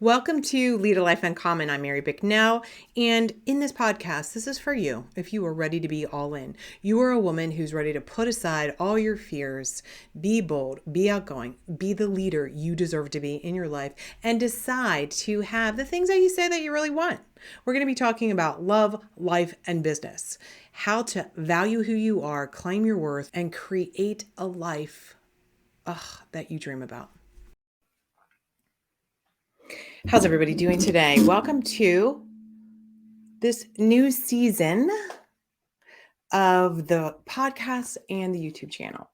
Welcome to Lead a Life Uncommon. I'm Mary Bicknell, and in this podcast, this is for you if you are ready to be all in. You are a woman who's ready to put aside all your fears, be bold, be outgoing, be the leader you deserve to be in your life, and decide to have the things that you say that you really want. We're going to be talking about love, life, and business, how to value who you are, claim your worth, and create a life that you dream about. How's everybody doing today? Welcome to this new season of the podcast and the YouTube channel.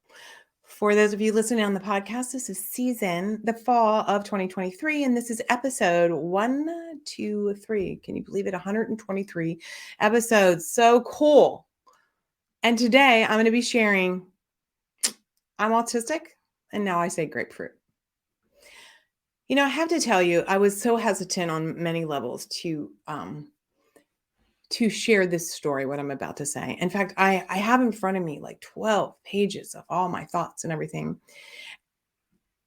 For those of you listening on the podcast, this is the fall of 2023, and this is episode 123. Can you believe it? 123 episodes. So cool. And today I'm going to be sharing I'm autistic, and now I say grapefruit. You know, I have to tell you, I was so hesitant on many levels to share this story, what I'm about to say. In fact, I have in front of me like 12 pages of all my thoughts and everything.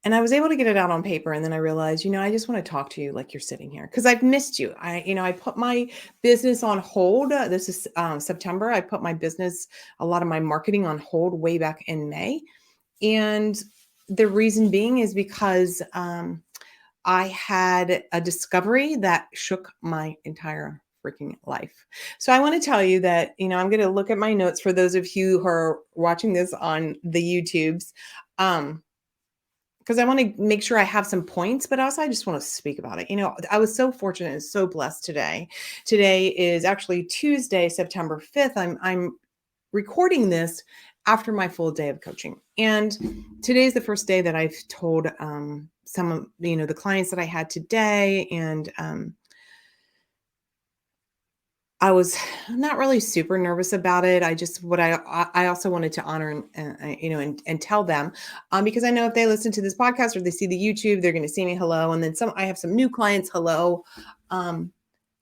And I was able to get it out on paper. And then I realized, I just want to talk to you like you're sitting here because I've missed you. I put my business on hold. This is September. I put a lot of my marketing on hold way back in May. And the reason being is because I had a discovery that shook my entire freaking life. So I want to tell you that, I'm going to look at my notes for those of you who are watching this on the YouTubes, because I want to make sure I have some points, but also I just want to speak about it. I was so fortunate and so blessed today. Today is actually Tuesday, September 5th. I'm recording this after my full day of coaching. And today is the first day that I've told some of, the clients that I had today. And I was not really super nervous about it. I also wanted to honor and tell them, because I know if they listen to this podcast or they see the YouTube, they're going to see me hello. And then I have some new clients. Hello. I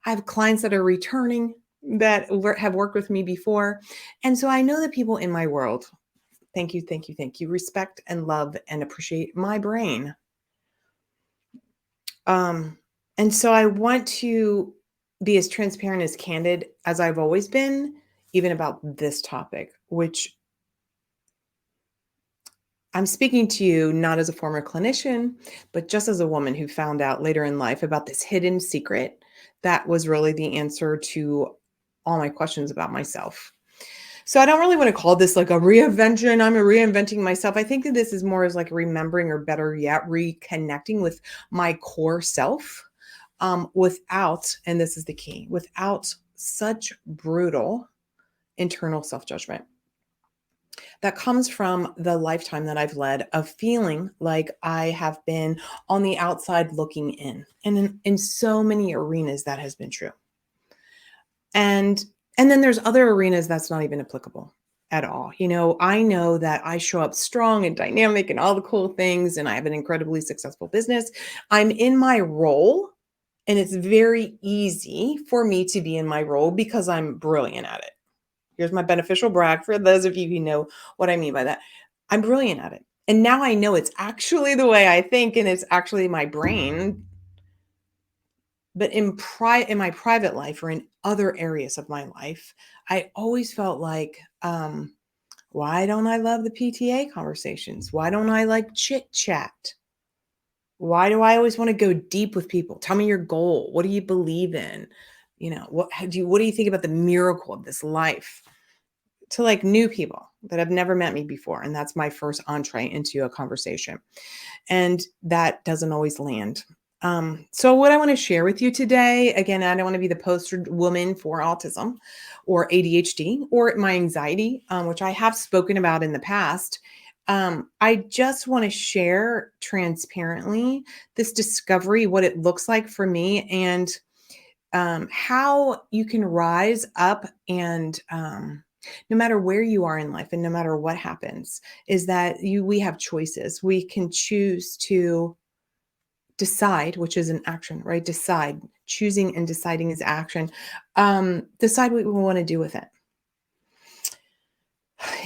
have clients that are returning that have worked with me before. And so I know that people in my world, thank you, respect and love and appreciate my brain. And so I want to be as transparent, as candid as I've always been, even about this topic, which I'm speaking to you not as a former clinician, but just as a woman who found out later in life about this hidden secret that was really the answer to all my questions about myself. So I don't really want to call this like a reinvention. I'm reinventing myself. I think that this is more as like remembering, or better yet, reconnecting with my core self, without, and this is the key, without such brutal internal self-judgment that comes from the lifetime that I've led of feeling like I have been on the outside looking in. And in so many arenas, that has been true. And then there's other arenas that's not even applicable at all. I know that I show up strong and dynamic and all the cool things, and I have an incredibly successful business. I'm in my role, and it's very easy for me to be in my role because I'm brilliant at it. Here's my beneficial brag for those of you who know what I mean by that. I'm brilliant at it. And now I know it's actually the way I think, and it's actually my brain. But in my private life, or in other areas of my life, I always felt like, why don't I love the PTA conversations? Why don't I like chit chat? Why do I always want to go deep with people? Tell me your goal. What do you believe in? What do you think about the miracle of this life? To like new people that have never met me before. And that's my first entree into a conversation. And that doesn't always land. So what I want to share with you today, again, I don't want to be the poster woman for autism or ADHD or my anxiety, which I have spoken about in the past. I just want to share transparently this discovery, what it looks like for me, and how you can rise up and no matter where you are in life and no matter what happens, is that we have choices. We can choose to decide, which is an action, right? Decide. Choosing and deciding is action. Decide what we want to do with it.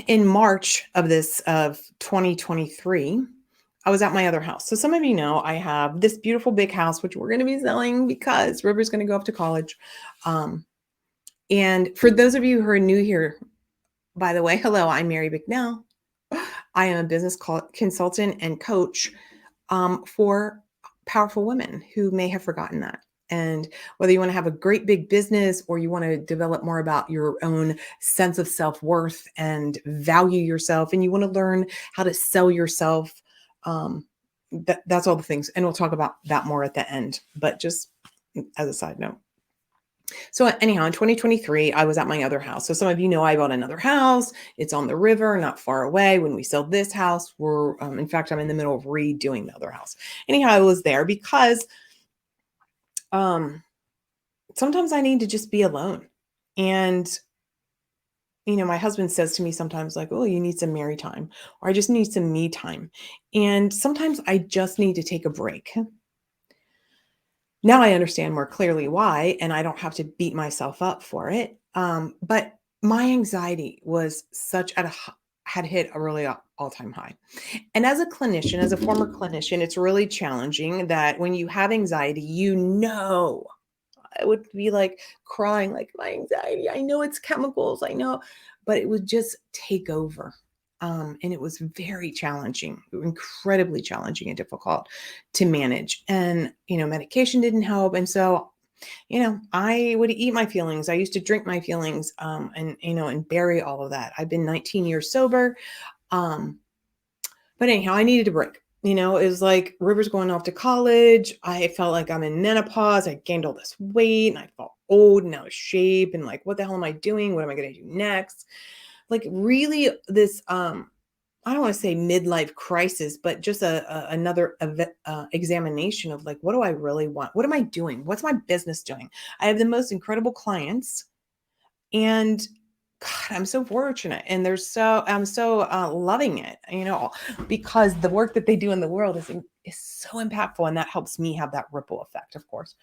In March of 2023, I was at my other house. So some of you know I have this beautiful big house, which we're going to be selling because River's going to go off to college. Um, and for those of you who are new here, by the way, hello, I'm Mary Bicknell. I am a business consultant and coach for powerful women who may have forgotten that. And whether you want to have a great big business or you want to develop more about your own sense of self worth and value yourself, and you want to learn how to sell yourself, that's all the things. And we'll talk about that more at the end. But just as a side note. So anyhow, in 2023, I was at my other house. So some of you know I bought another house. It's on the river, not far away. When we sell this house, in fact, I'm in the middle of redoing the other house. Anyhow, I was there because um, sometimes I need to just be alone. And, my husband says to me sometimes like, oh, you need some Mary time, or I just need some me time. And sometimes I just need to take a break. Now I understand more clearly why, and I don't have to beat myself up for it. But my anxiety was such had hit a really all-time high. And as a clinician, as a former clinician, it's really challenging that when you have anxiety, I would be like crying, like my anxiety. I know it's chemicals, I know, but it would just take over. And it was very challenging, incredibly challenging and difficult to manage. And, medication didn't help. And so, I would eat my feelings. I used to drink my feelings and bury all of that. I've been 19 years sober. Um, but anyhow, I needed a break. It was like River's going off to college. I felt like I'm in menopause. I gained all this weight and I felt old and out of shape. And like, what the hell am I doing? What am I going to do next? Like, really, this, I don't want to say midlife crisis, but just another examination of like, what do I really want? What am I doing? What's my business doing? I have the most incredible clients. And God, I'm so fortunate, and I'm so loving it, because the work that they do in the world is so impactful, and that helps me have that ripple effect, of course.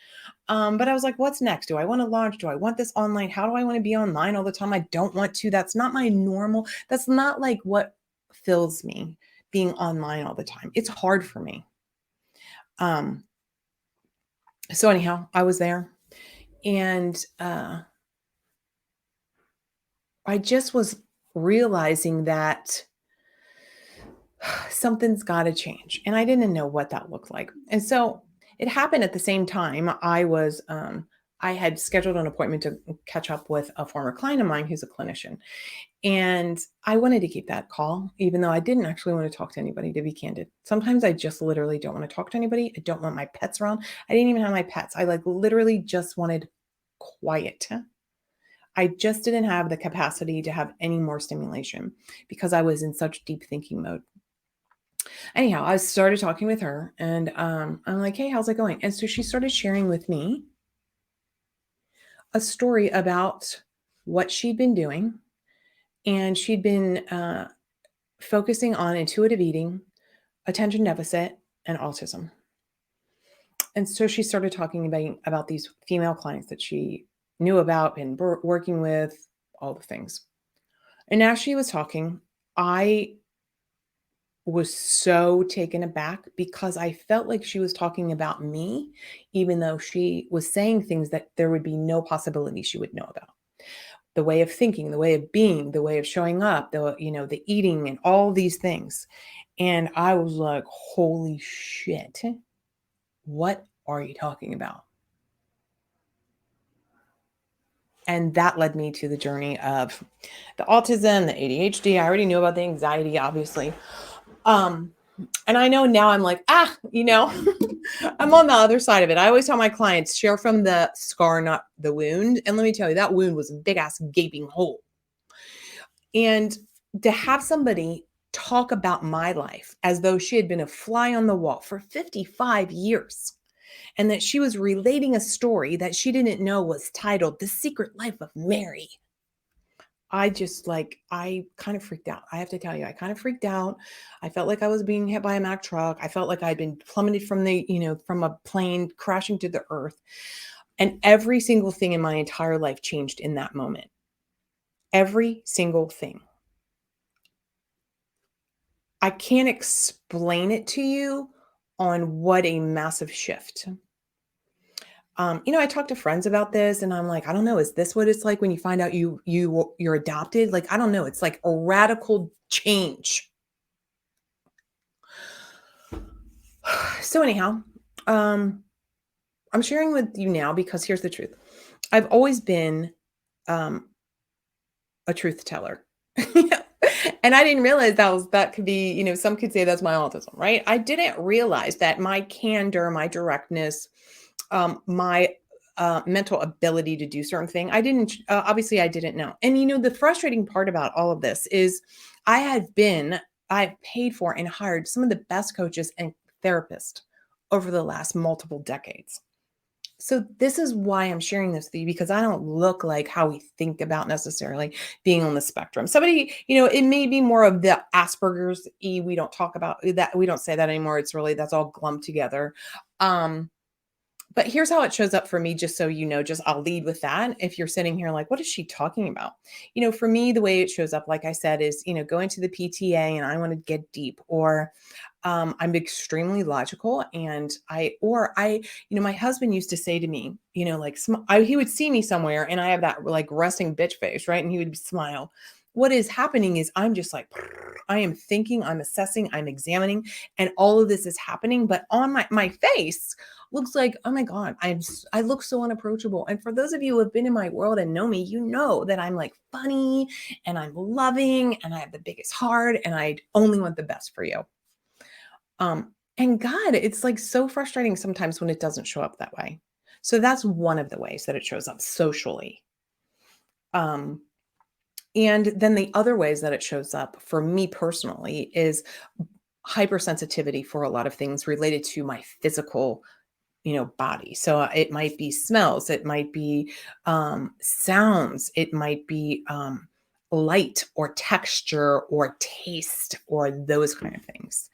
But I was like, what's next? Do I want to launch? Do I want this online? How do I want to be online all the time? I don't want to. That's not my normal. That's not like what fills me, being online all the time. It's hard for me. Um, so anyhow, I was there, and I just was realizing that something's got to change. And I didn't know what that looked like. And so it happened at the same time. I had scheduled an appointment to catch up with a former client of mine who's a clinician. And I wanted to keep that call, even though I didn't actually want to talk to anybody, to be candid. Sometimes I just literally don't want to talk to anybody. I don't want my pets around. I didn't even have my pets. I like literally just wanted quiet. I just didn't have the capacity to have any more stimulation because I was in such deep thinking mode. Anyhow, I started talking with her and I'm like, hey, how's it going? And so she started sharing with me a story about what she'd been doing. And she'd been focusing on intuitive eating, attention deficit, and autism. And so she started talking about these female clients that she knew about and working with, all the things. And as she was talking, I was so taken aback because I felt like she was talking about me, even though she was saying things that there would be no possibility she would know about. The way of thinking, the way of being, the way of showing up, the eating and all these things. And I was like, holy shit, what are you talking about? And that led me to the journey of the autism, the ADHD. I already knew about the anxiety, obviously. And I know now I'm like, I'm on the other side of it. I always tell my clients, share from the scar, not the wound. And let me tell you, that wound was a big ass gaping hole. And to have somebody talk about my life as though she had been a fly on the wall for 55 years and that she was relating a story that she didn't know was titled The Secret Life of Mary. I kind of freaked out. I have to tell you, I kind of freaked out. I felt like I was being hit by a Mack truck. I felt like I'd been plummeted from a plane crashing to the earth. And every single thing in my entire life changed in that moment. Every single thing. I can't explain it to you on what a massive shift. I talk to friends about this and I'm like, I don't know, is this what it's like when you find out you're adopted? Like, I don't know. It's like a radical change. So anyhow, um, I'm sharing with you now because here's the truth. I've always been um a truth teller. And I didn't realize that could be, some could say that's my autism, right? I didn't realize that my candor, my directness, my mental ability to do certain thing. I didn't obviously I didn't know. And the frustrating part about all of this is I had been I've paid for and hired some of the best coaches and therapists over the last multiple decades. So this is why I'm sharing this with you because I don't look like how we think about necessarily being on the spectrum. Somebody, it may be more of the Asperger's E. We don't talk about that. We don't say that anymore. It's really that's all lumped together. Um, but here's how it shows up for me, just so you know, just I'll lead with that. If you're sitting here like, what is she talking about? For me, the way it shows up, like I said, is, going to the PTA and I want to get deep, or I'm extremely logical and my husband used to say to me, like, he would see me somewhere and I have that like resting bitch face, right? And he would smile. What is happening is I'm just like, I am thinking, I'm assessing, I'm examining, and all of this is happening. But on my face looks like, oh my God, I look so unapproachable. And for those of you who have been in my world and know me, you know that I'm like funny and I'm loving and I have the biggest heart and I only want the best for you. And God, it's like so frustrating sometimes when it doesn't show up that way. So that's one of the ways that it shows up socially. Um, and then the other ways that it shows up for me personally is hypersensitivity for a lot of things related to my physical, body. So it might be smells, it might be sounds, it might be light or texture or taste or those kind of things.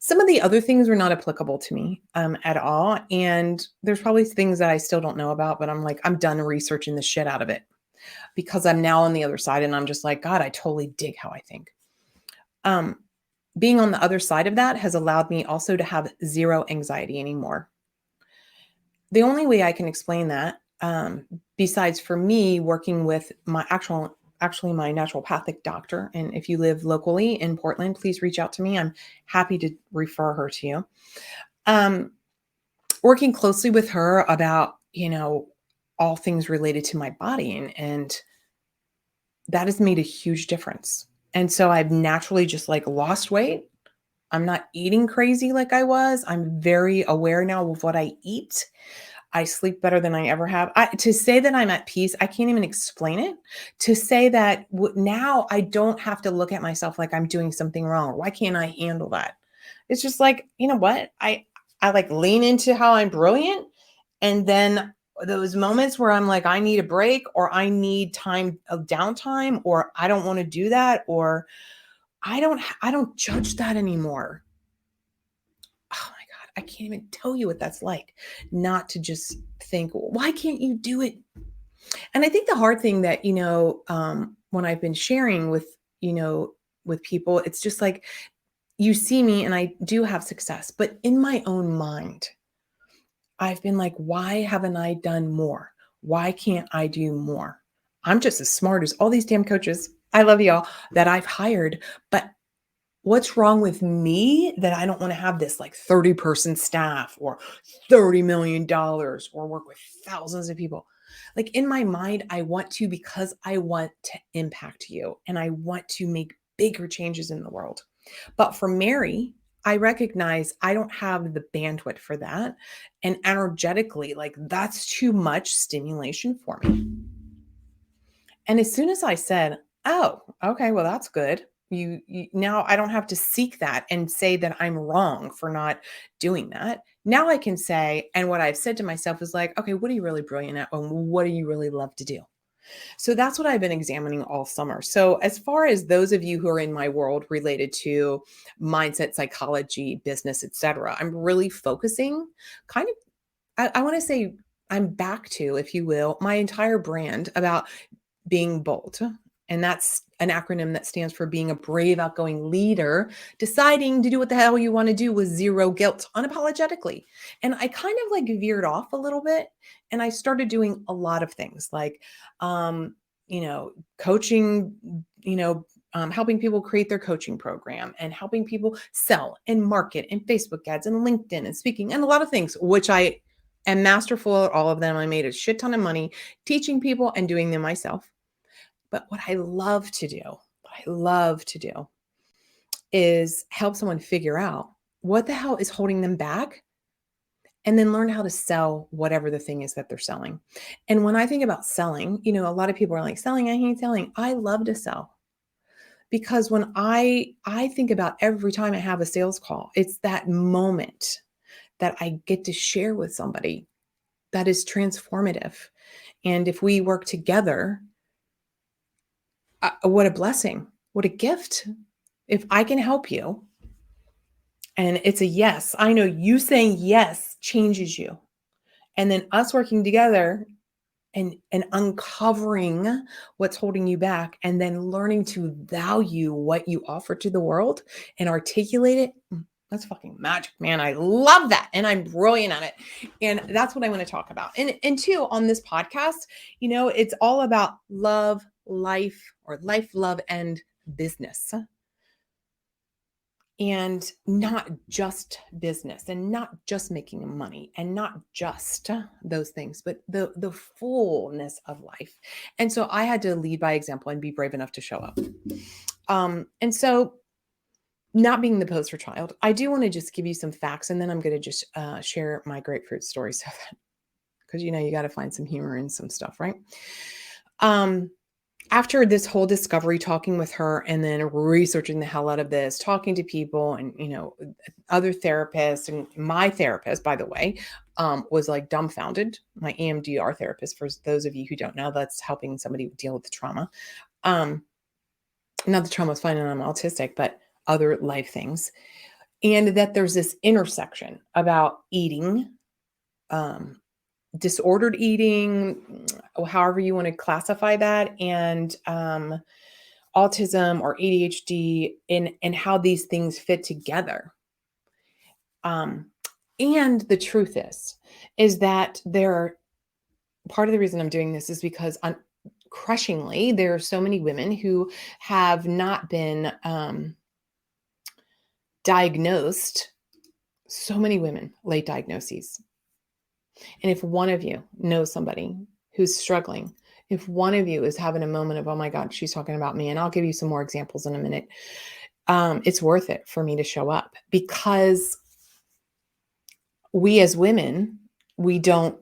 Some of the other things were not applicable to me at all. And there's probably things that I still don't know about, but I'm like, I'm done researching the shit out of it because I'm now on the other side and I'm just like, God, I totally dig how I think. Um, Being on the other side of that has allowed me also to have zero anxiety anymore. The only way I can explain that, besides for me working with my actually my naturopathic doctor, and if you live locally in Portland, please reach out to me. I'm happy to refer her to you. Um, Working closely with her about, all things related to my body and that has made a huge difference. And so I've naturally just like lost weight. I'm not eating crazy like I was. I'm very aware now of what I eat. I sleep better than I ever have. To say that I'm at peace, I can't even explain it. To say that now I don't have to look at myself like I'm doing something wrong. Or why can't I handle that? It's just like, you know what? I like lean into how I'm brilliant, and then those moments where I'm like, I need a break, or I need time of downtime, or I don't want to do that, or I don't judge that anymore. Oh my God, I can't even tell you what that's like not to just think, "Well, why can't you do it?" And I think the hard thing that, when I've been sharing with people, it's just like you see me and I do have success, but in my own mind, I've been like, why haven't I done more? Why can't I do more? I'm just as smart as all these damn coaches. I love y'all that I've hired, but what's wrong with me that I don't want to have this like 30-person staff or $30 million or work with thousands of people? Like in my mind, I want to because I want to impact you and I want to make bigger changes in the world. But for Mary, I recognize I don't have the bandwidth for that. And energetically, like that's too much stimulation for me. And as soon as I said, "Oh, okay, well that's good. You now I don't have to seek that and say that I'm wrong for not doing that. Now I can say, and what I've said to myself is like, okay, what are you really brilliant at and what do you really love to do?" So that's what I've been examining all summer. So as far as those of you who are in my world related to mindset, psychology, business, etc., I'm really focusing kind of I want to say I'm back to, if you will, my entire brand about being bold. And that's an acronym that stands for being a brave, outgoing leader, deciding to do what the hell you want to do with zero guilt, unapologetically. And I kind of like veered off a little bit and I started doing a lot of things like, coaching, helping people create their coaching program and helping people sell and market and Facebook ads and LinkedIn and speaking and a lot of things, which I am masterful at all of them. I made a shit ton of money teaching people and doing them myself. But what I love to do is help someone figure out what the hell is holding them back and then learn how to sell whatever the thing is that they're selling. And when I think about selling, a lot of people are like, selling, I hate selling. I love to sell because when I think about every time I have a sales call, it's that moment that I get to share with somebody that is transformative. And if we work together, what a blessing, what a gift. If I can help you and it's a yes, I know you saying yes changes you. And then us working together and uncovering what's holding you back and then learning to value what you offer to the world and articulate it. That's fucking magic, man. I love that. And I'm brilliant at it. And that's what I want to talk about. And two, on this podcast, it's all about love, life, or life, love, and business. And not just business and not just making money and not just those things, but the fullness of life. And so I had to lead by example and be brave enough to show up. And so not being the poster child, I do want to just give you some facts and then I'm going to just share my grapefruit story. So because, you got to find some humor in some stuff, right? After this whole discovery, talking with her and then researching the hell out of this, talking to people and, other therapists, and my therapist, by the way, was like dumbfounded. My EMDR therapist, for those of you who don't know, that's helping somebody deal with the trauma. Not the trauma is finding I'm autistic, but other life things. And that there's this intersection about eating, disordered eating, however you want to classify that, and autism or ADHD, and how these things fit together. And the truth is that part of the reason I'm doing this is because crushingly, there are so many women who have not been diagnosed. So many women, late diagnoses. And if one of you knows somebody who's struggling, if one of you is having a moment of, oh my God, she's talking about me, and I'll give you some more examples in a minute, it's worth it for me to show up because we as women, we don't,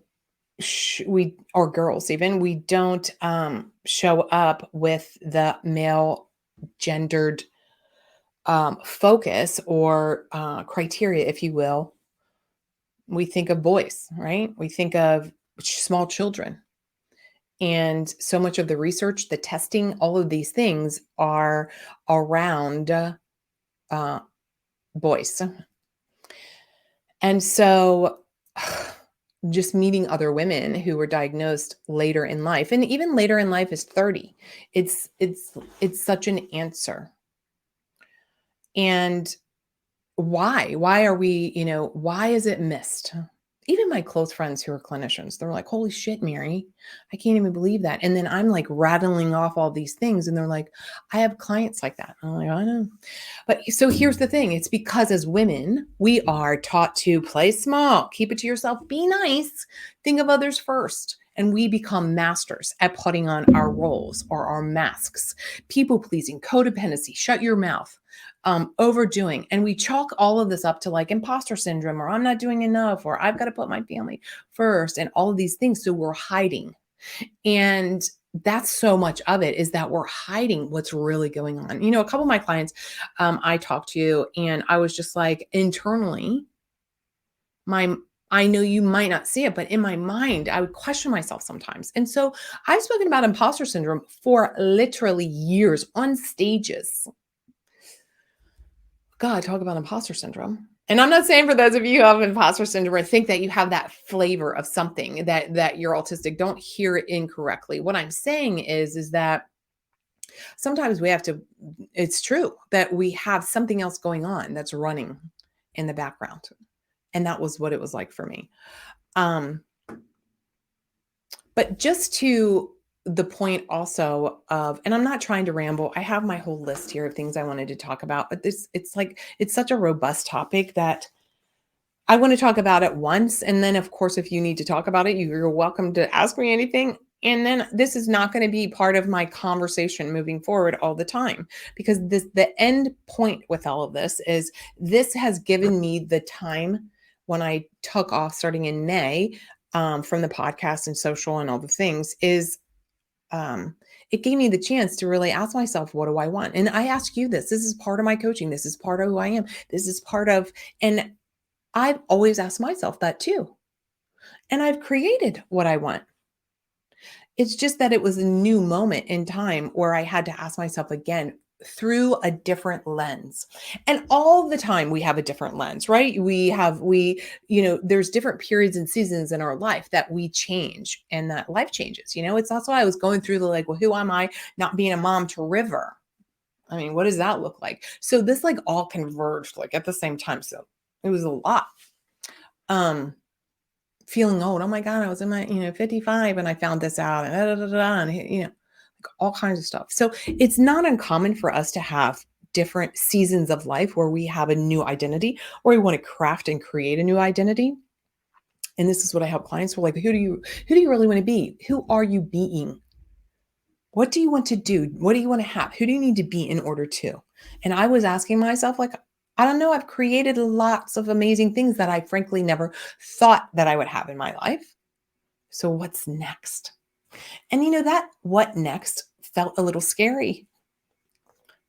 or girls even, we don't show up with the male gendered focus or criteria, if you will. We think of boys, right? We think of small children. And so much of the research, the testing, all of these things are around boys. And so just meeting other women who were diagnosed later in life, and even later in life is 30. It's such an answer. And why are we, why is it missed? Even my close friends who are clinicians, they're like, holy shit, Mary, I can't even believe that. And then I'm like rattling off all these things. And they're like, I have clients like that. I'm like, I know. But so here's the thing. It's because as women, we are taught to play small, keep it to yourself, be nice, think of others first. And we become masters at putting on our roles or our masks, people pleasing, codependency, shut your mouth, overdoing. And we chalk all of this up to like imposter syndrome, or I'm not doing enough, or I've got to put my family first, and all of these things. So we're hiding. And that's so much of it, is that we're hiding what's really going on. A couple of my clients I talked to, and I was just like, internally, I know you might not see it, but in my mind, I would question myself sometimes. And so I've spoken about imposter syndrome for literally years on stages. God, talk about imposter syndrome. And I'm not saying for those of you who have imposter syndrome or think that you have that flavor of something, that you're autistic, don't hear it incorrectly. What I'm saying is that Sometimes we have to it's true that we have something else going on that's running in the background, and that was what it was like for me. Um, but just to the point also of and I'm not trying to ramble, I have my whole list here of things I wanted to talk about, but this it's like it's such a robust topic that I want to talk about it once, and then, of course, if you need to talk about it, you're welcome to ask me anything. And then this is not going to be part of my conversation moving forward all the time because the end point with all of this has given me the time when I took off starting in May from the podcast and social and all the things is um, it gave me the chance to really ask myself, what do I want? And I ask you this. This is part of my coaching. This is part of who I am. This is part of, and I've always asked myself that too. And I've created what I want. It's just that it was a new moment in time where I had to ask myself again through a different lens. And all the time we have a different lens, right? There's different periods and seasons in our life that we change and that life changes. That's why I was going through the like, well, who am I not being a mom to River? I mean, what does that look like? So this like all converged like at the same time. So it was a lot. Um, Feeling old. Oh my God, I was in my, 55 and I found this out and da, da, da, da, and like all kinds of stuff. So it's not uncommon for us to have different seasons of life where we have a new identity or we want to craft and create a new identity. And this is what I help clients with, like, who do you really want to be? Who are you being? What do you want to do? What do you want to have? Who do you need to be in order to? And I was asking myself, like, I don't know. I've created lots of amazing things that I frankly never thought that I would have in my life. So what's next? And that what next felt a little scary.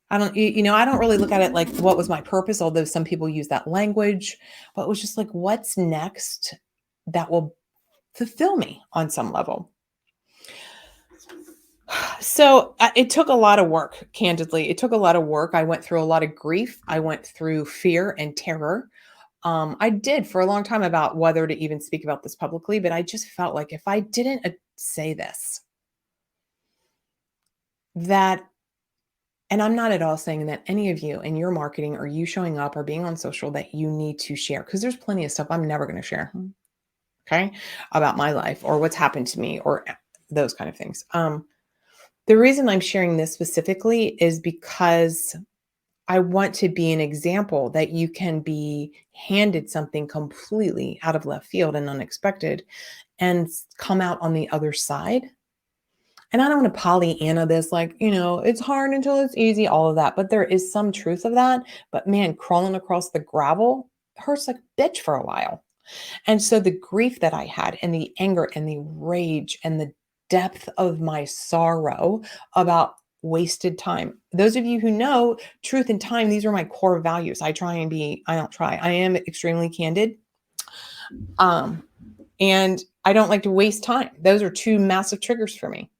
I don't really look at it like what was my purpose, although some people use that language, but it was just like, what's next that will fulfill me on some level. So it took a lot of work, candidly. It took a lot of work. I went through a lot of grief. I went through fear and terror. I did for a long time about whether to even speak about this publicly, but I just felt like if I didn't say this, that, and I'm not at all saying that any of you in your marketing or you showing up or being on social that you need to share, because there's plenty of stuff I'm never going to share, okay, about my life or what's happened to me or those kind of things. The reason I'm sharing this specifically is because I want to be an example that you can be handed something completely out of left field and unexpected and come out on the other side. And I don't want to Pollyanna this, like, it's hard until it's easy, all of that. But there is some truth of that. But man, crawling across the gravel hurts like a bitch for a while. And so the grief that I had and the anger and the rage and the depth of my sorrow about wasted time. Those of you who know truth and time, these are my core values. I don't try. I am extremely candid. And I don't like to waste time. Those are two massive triggers for me.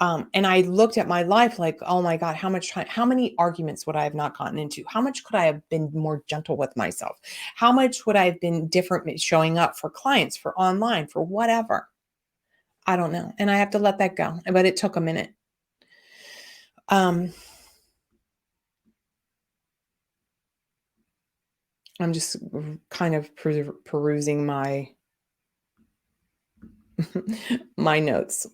And I looked at my life like, oh my God, how much time, how many arguments would I have not gotten into? How much could I have been more gentle with myself? How much would I have been different showing up for clients, for online, for whatever? I don't know. And I have to let that go. But it took a minute. I'm just kind of perusing my my notes.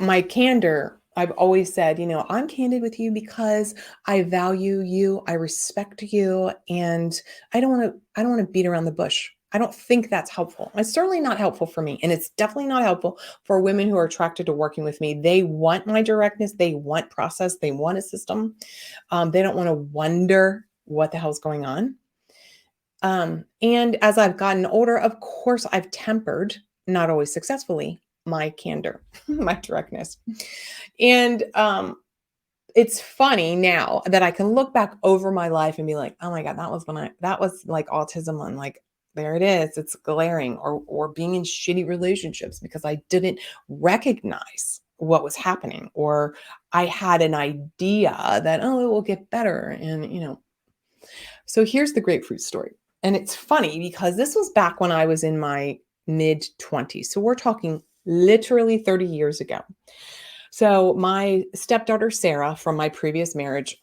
My candor, I've always said, I'm candid with you because I value you, I respect you, and I don't want to beat around the bush. I don't think that's helpful. It's certainly not helpful for me, and it's definitely not helpful for women who are attracted to working with me. They want my directness, they want process, they want a system. They don't want to wonder what the hell's going on. And as I've gotten older, of course, I've tempered, not always successfully, my candor, my directness. And it's funny now that I can look back over my life and be like, oh my God, that was like autism on like, there it is. It's glaring or being in shitty relationships because I didn't recognize what was happening, or I had an idea that, oh, it will get better. And, so here's the grapefruit story. And it's funny because this was back when I was in my mid 20s. So we're talking literally 30 years ago. So my stepdaughter, Sarah, from my previous marriage,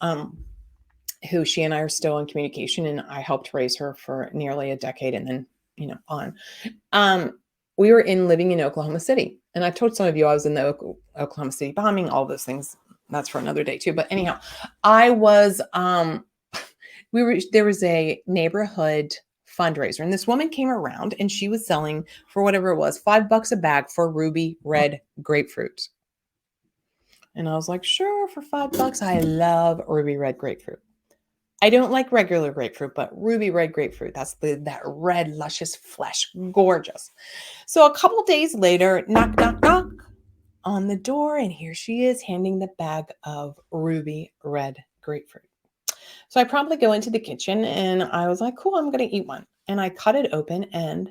who she and I are still in communication, and I helped raise her for nearly a decade and then, on. Um, we were living in Oklahoma City. And I told some of you I was in the Oklahoma City bombing, all those things. That's for another day too. But anyhow, I was there was a neighborhood fundraiser, and this woman came around and she was selling for whatever it was, $5 a bag for ruby red grapefruit. And I was like, sure, for $5. I love ruby red grapefruit. I don't like regular grapefruit, but ruby red grapefruit, that's that red, luscious flesh. Gorgeous. So a couple days later, knock, knock, knock on the door, and here she is handing the bag of ruby red grapefruit. So I promptly go into the kitchen and I was like, cool, I'm going to eat one. And I cut it open and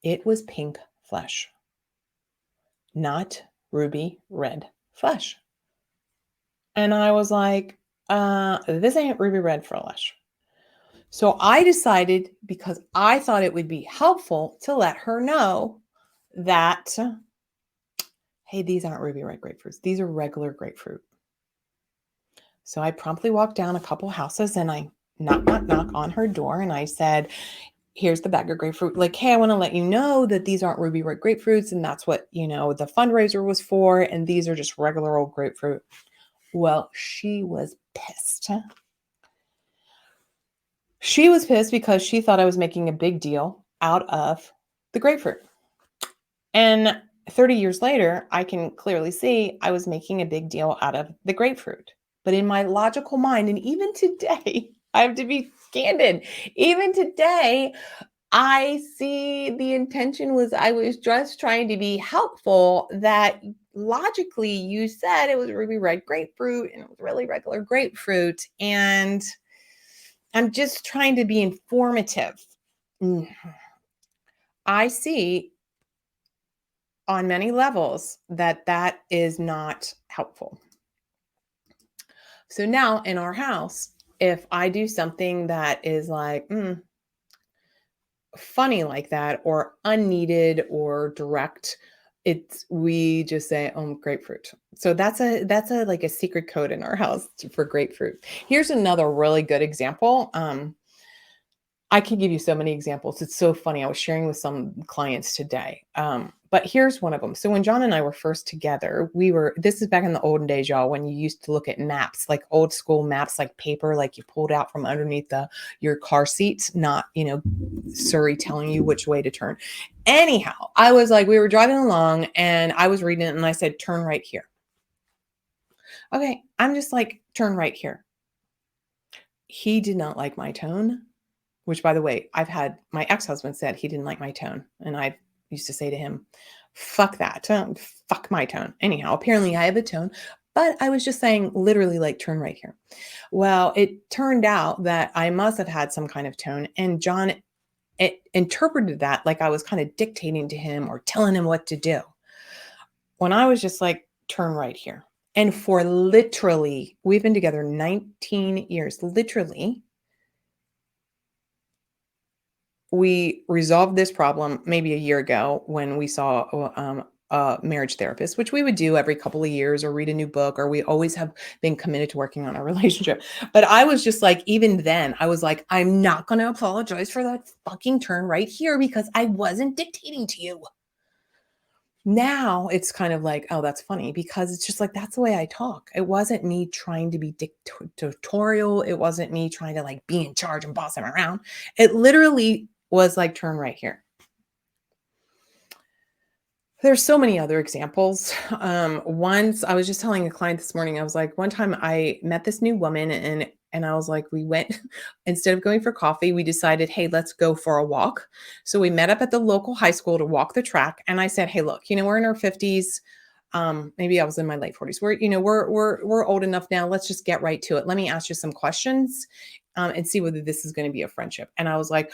it was pink flesh, not ruby red flesh. And I was like, this ain't ruby red flesh. So I decided, because I thought it would be helpful, to let her know that, hey, these aren't ruby red grapefruits. These are regular grapefruit. So I promptly walked down a couple houses and I knock, knock, knock on her door. And I said, here's the bag of grapefruit. Like, hey, I want to let you know that these aren't ruby red grapefruits. And that's what, the fundraiser was for. And these are just regular old grapefruit. Well, she was pissed. She was pissed because she thought I was making a big deal out of the grapefruit. And 30 years later, I can clearly see I was making a big deal out of the grapefruit. But in my logical mind, and even today, I have to be candid, even today, I see the intention was I was just trying to be helpful, that logically you said it was ruby red grapefruit and it was really regular grapefruit. And I'm just trying to be informative. I see on many levels that is not helpful. So now in our house, if I do something that is like funny like that, or unneeded or direct, we just say, oh, grapefruit. So that's a like a secret code in our house for grapefruit. Here's another really good example. I can give you so many examples. It's so funny. I was sharing with some clients today. But here's one of them. So when John and I were first together, this is back in the olden days, y'all, when you used to look at maps, like old school maps, like paper, like you pulled out from underneath your car seat, not, Siri telling you which way to turn. Anyhow, I was like, we were driving along and I was reading it and I said, turn right here. Okay. I'm just like, turn right here. He did not like my tone. Which, by the way, my ex-husband said he didn't like my tone. And I used to say to him, fuck that. Fuck my tone. Anyhow, apparently I have a tone, but I was just saying literally like, turn right here. Well, it turned out that I must have had some kind of tone. And John interpreted that like I was kind of dictating to him or telling him what to do. When I was just like, turn right here. And for literally, we've been together 19 years, literally, we resolved this problem maybe a year ago when we saw a marriage therapist, which we would do every couple of years, or read a new book, or we always have been committed to working on our relationship. But I was just like, even then, I was like, I'm not going to apologize for that fucking turn right here because I wasn't dictating to you. Now it's kind of like, oh, that's funny, because it's just like, that's the way I talk. It wasn't me trying to be dictatorial. It wasn't me trying to like be in charge and boss him around. It literally was like, turn right here. There's so many other examples. Once I was just telling a client this morning, I was like, one time I met this new woman and I was like, we went, instead of going for coffee, we decided, hey, let's go for a walk. So we met up at the local high school to walk the track. And I said, hey, look, we're in our 50s. Maybe I was in my late 40s. We're old enough now. Let's just get right to it. Let me ask you some questions and see whether this is going to be a friendship. And I was like,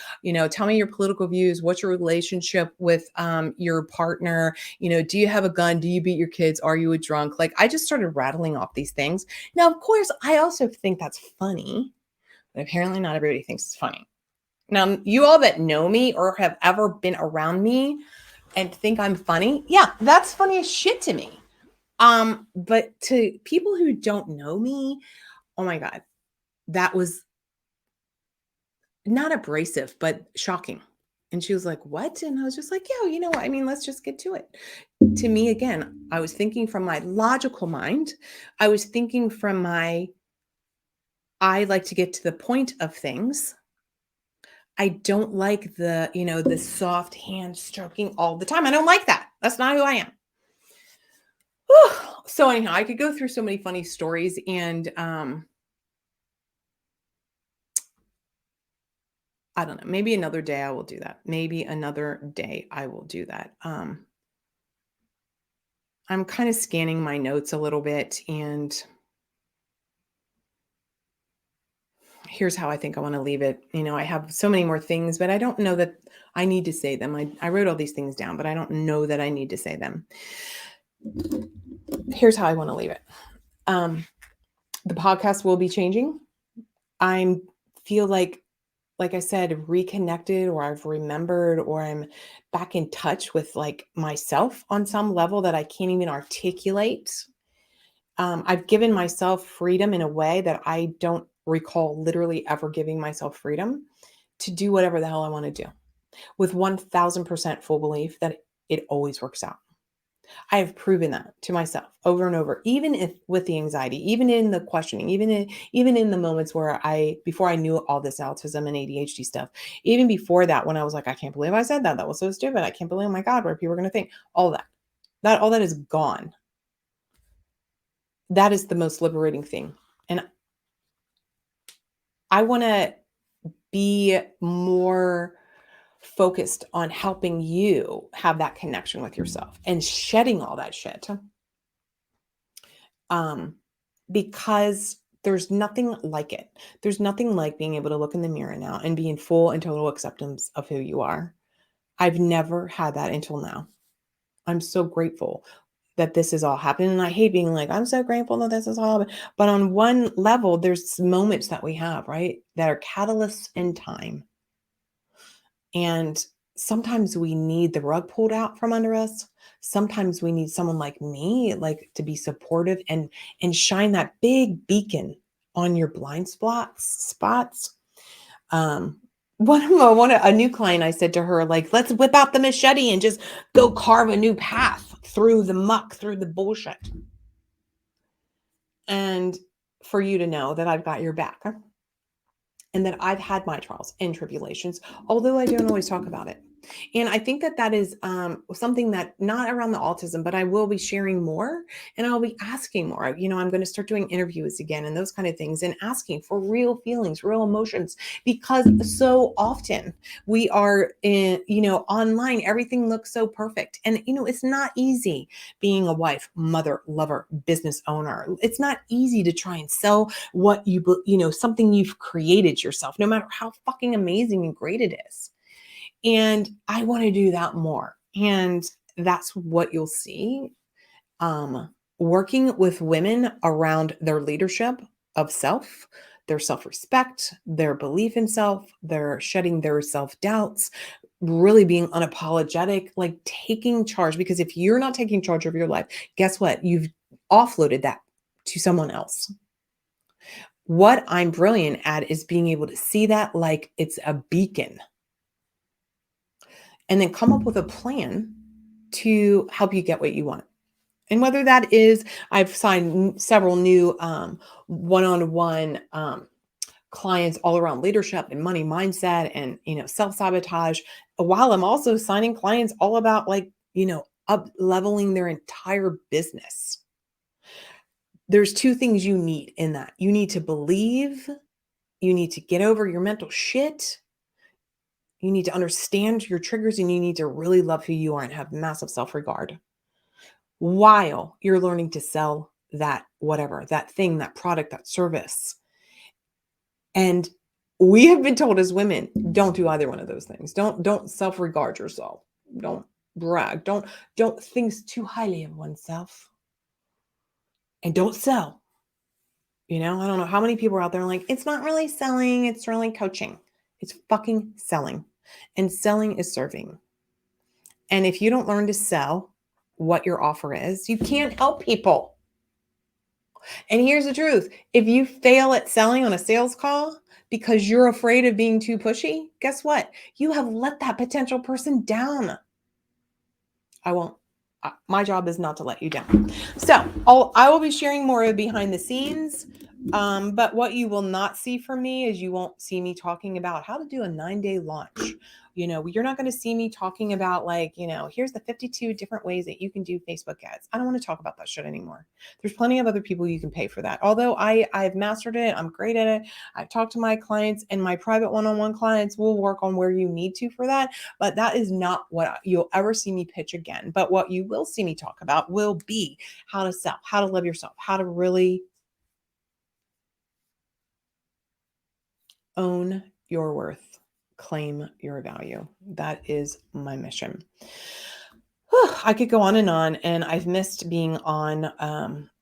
tell me your political views. What's your relationship with your partner? Do you have a gun? Do you beat your kids? Are you a drunk? Like, I just started rattling off these things. Now, of course, I also think that's funny, but apparently not everybody thinks it's funny. Now, you all that know me or have ever been around me and think I'm funny, yeah, that's funny as shit to me. But to people who don't know me, oh my God, that was not abrasive, but shocking. And she was like, "What?" And I was just like, "Yeah, you know what? I mean, let's just get to it." To me, again, I was thinking from my logical mind. I was thinking from my, I like to get to the point of things. I don't like the soft hand stroking all the time. I don't like that. That's not who I am. Whew. So anyhow, I could go through so many funny stories, and I don't know. Maybe another day I will do that. Maybe another day I will do that. I'm kind of scanning my notes a little bit, and here's how I think I want to leave it. I have so many more things, but I don't know that I need to say them. I wrote all these things down, but I don't know that I need to say them. Here's how I want to leave it. Um, the podcast will be changing. I feel like I said, reconnected, or I've remembered, or I'm back in touch with like myself on some level that I can't even articulate. I've given myself freedom in a way that I don't recall literally ever giving myself freedom to do whatever the hell I want to do, with 1000% full belief that it always works out. I have proven that to myself over and over, even if with the anxiety, even in the questioning, even in the moments where before I knew all this autism and ADHD stuff, even before that, when I was like, I can't believe I said that. That was so stupid. I can't believe, oh my God, what are people going to think? All that is gone. That is the most liberating thing. And I want to be more focused on helping you have that connection with yourself and shedding all that shit. Um, because there's nothing like it. There's nothing like being able to look in the mirror now and be in full and total acceptance of who you are. I've never had that until now. I'm so grateful that this is all happening. And I hate being like, I'm so grateful that this is all happening. But on one level, there's moments that we have, right? That are catalysts in time. And sometimes we need the rug pulled out from under us. Sometimes we need someone like me, like to be supportive and shine that big beacon on your blind spots. Um, a new client, I said to her, like, let's whip out the machete and just go carve a new path through the muck, through the bullshit. And for you to know that I've got your back and that I've had my trials and tribulations, although I don't always talk about it. And I think that is something that not around the autism, but I will be sharing more, and I'll be asking more. I'm going to start doing interviews again and those kind of things, and asking for real feelings, real emotions, because so often we are online, everything looks so perfect. And, it's not easy being a wife, mother, lover, business owner. It's not easy to try and sell what something you've created yourself, no matter how fucking amazing and great it is. And I want to do that more. And that's what you'll see. Working with women around their leadership of self, their self-respect, their belief in self, their shedding their self-doubts, really being unapologetic, like taking charge. Because if you're not taking charge of your life, guess what? You've offloaded that to someone else. What I'm brilliant at is being able to see that like it's a beacon, and then come up with a plan to help you get what you want. And whether that is, I've signed several new one-on-one clients all around leadership and money mindset and, self-sabotage, while I'm also signing clients all about up leveling their entire business. There's two things you need in that. You need to believe, you need to get over your mental shit. You need to understand your triggers, and you need to really love who you are and have massive self-regard while you're learning to sell that whatever, that thing, that product, that service. And we have been told as women, don't do either one of those things. Don't self-regard yourself. Don't brag. Don't think too highly of oneself. And don't sell. I don't know how many people are out there like, it's not really selling, it's really coaching. It's fucking selling. And selling is serving. And if you don't learn to sell, what your offer is, you can't help people. And here's the truth. If you fail at selling on a sales call because you're afraid of being too pushy, guess what? You have let that potential person down. I won't. My job is not to let you down. So I will be sharing more of behind the scenes. But what you will not see from me is you won't see me talking about how to do a 9-day launch. You're not going to see me talking about like, here's the 52 different ways that you can do Facebook ads. I don't want to talk about that shit anymore. There's plenty of other people you can pay for that. Although I've mastered it. I'm great at it. I've talked to my clients, and my private one-on-one clients will work on where you need to for that. But that is not what you'll ever see me pitch again. But what you will see me talk about will be how to sell, how to love yourself, how to really own your worth, claim your value. That is my mission. I could go on, and I've missed being on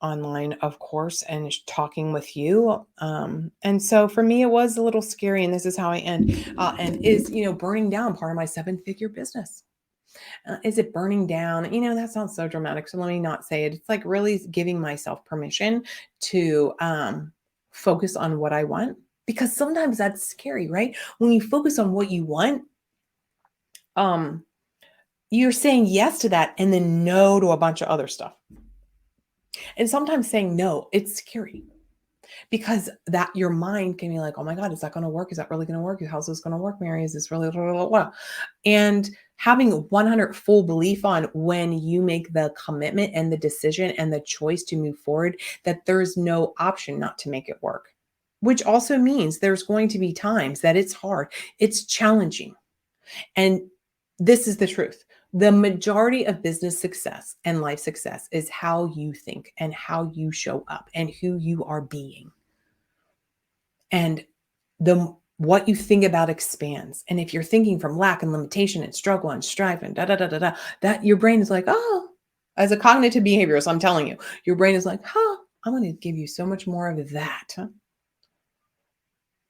online, of course, and talking with you. And so for me, it was a little scary. And this is how I end. And is burning down part of my 7-figure business. Is it burning down? That sounds so dramatic. So let me not say it. It's like really giving myself permission to focus on what I want, because sometimes that's scary, right? When you focus on what you want, you're saying yes to that and then no to a bunch of other stuff. And sometimes saying no, it's scary, because that your mind can be like, oh my God, is that going to work? Is that really going to work? How's this going to work, Mary? Is this really, well? And having 100 full belief on when you make the commitment and the decision and the choice to move forward, that there's no option not to make it work, which also means there's going to be times that it's hard, it's challenging. And this is the truth. The majority of business success and life success is how you think and how you show up and who you are being. And what you think about expands. And if you're thinking from lack and limitation and struggle and strife and that your brain is like, oh, as a cognitive behaviorist, I'm telling you, your brain is like, I'm going to give you so much more of that.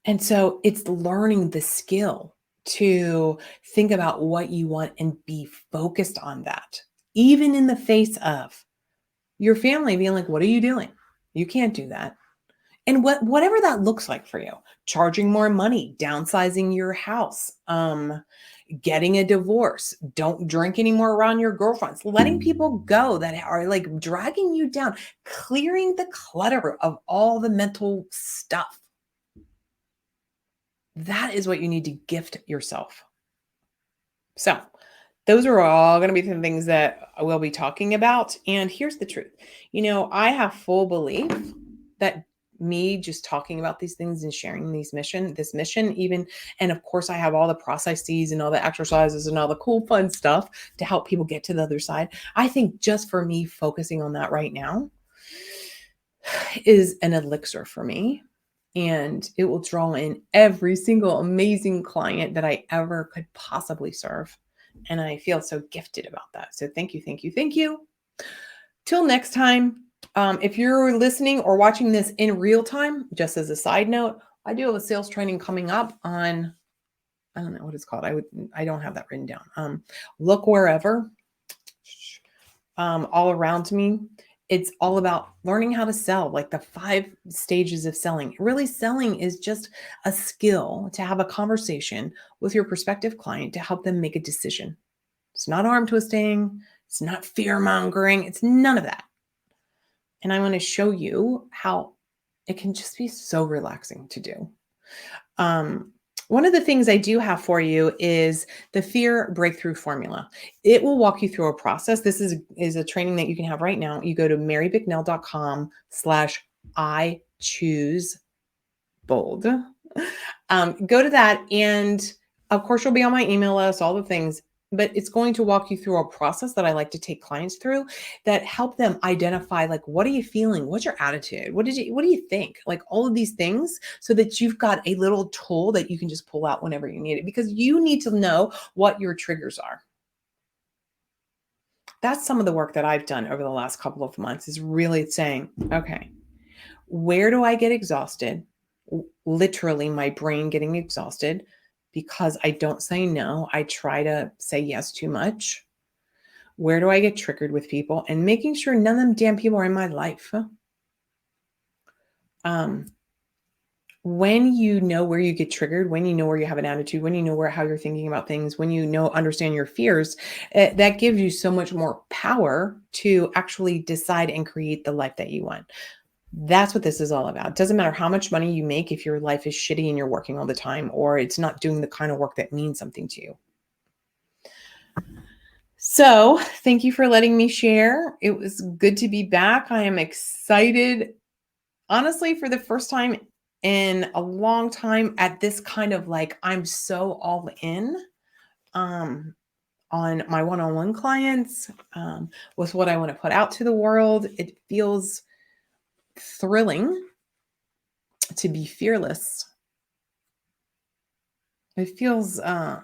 And so it's learning the skill to think about what you want and be focused on that, even in the face of your family being like, what are you doing? You can't do that. And whatever that looks like for you, charging more money, downsizing your house, getting a divorce, don't drink anymore around your girlfriends, letting people go that are like dragging you down, clearing the clutter of all the mental stuff. That is what you need to gift yourself. So those are all going to be the things that we'll be talking about. And here's the truth. I have full belief that me just talking about these things and sharing this mission even, and of course I have all the processes and all the exercises and all the cool fun stuff to help people get to the other side. I think just for me focusing on that right now is an elixir for me, and it will draw in every single amazing client that I ever could possibly serve. And I feel so gifted about that. So thank you, thank you, thank you. Till next time. If you're listening or watching this in real time, just as a side note, I do have a sales training coming up on, I don't know what it's called. I don't have that written down. Look wherever, all around me. It's all about learning how to sell, like the 5 stages of selling. Really, selling is just a skill to have a conversation with your prospective client to help them make a decision. It's not arm twisting. It's not fear mongering. It's none of that. And I want to show you how it can just be so relaxing to do. One of the things I do have for you is the fear breakthrough formula. It will walk you through a process. This is a training that you can have right now. You go to marybicknell.com/I choose bold. Go to that. And of course, you'll be on my email list, all the things, but it's going to walk you through a process that I like to take clients through that help them identify, like, what are you feeling? What's your attitude? What do you think? Like all of these things, so that you've got a little tool that you can just pull out whenever you need it, because you need to know what your triggers are. That's some of the work that I've done over the last couple of months, is really saying, okay, where do I get exhausted? Literally my brain getting exhausted because I don't say no. I try to say yes too much. Where do I get triggered with people? And making sure none of them damn people are in my life. When you know where you get triggered, when you know where you have an attitude, when you know how you're thinking about things, when you understand your fears, that gives you so much more power to actually decide and create the life that you want. That's what this is all about. It doesn't matter how much money you make if your life is shitty and you're working all the time, or it's not doing the kind of work that means something to you. So, thank you for letting me share. It was good to be back. I am excited, honestly, for the first time in a long time at this kind of like, I'm so all in on my one-on-one clients, with what I want to put out to the world. It feels thrilling to be fearless. It feels, and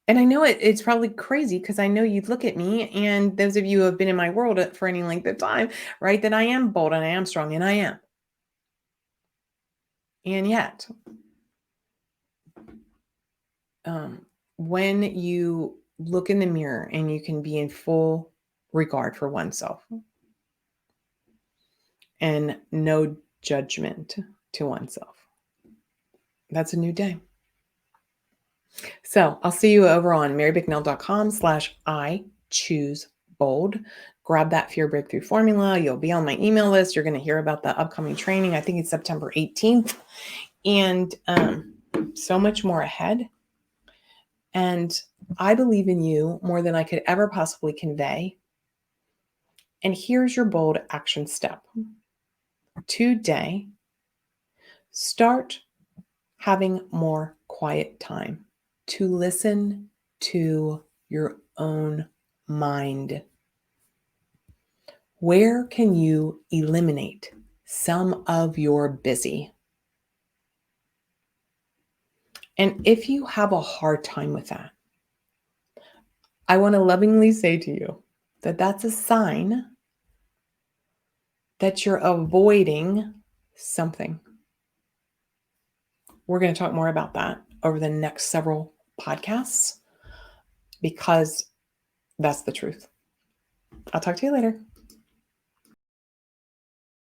I know it's probably crazy because I know you look at me, and those of you who have been in my world for any length of time, right, that I am bold and I am strong, and I am. And yet, when you look in the mirror and you can be in full regard for oneself and no judgment to oneself, that's a new day. So I'll see you over on marybicknell.com/I choose bold. Grab that fear breakthrough formula. You'll be on my email list. You're going to hear about the upcoming training. I think it's September 18th, and so much more ahead. And I believe in you more than I could ever possibly convey. And here's your bold action step. Today, start having more quiet time to listen to your own mind. Where can you eliminate some of your busy? And if you have a hard time with that, I want to lovingly say to you that that's a sign that you're avoiding something. We're going to talk more about that over the next several podcasts because that's the truth. I'll talk to you later.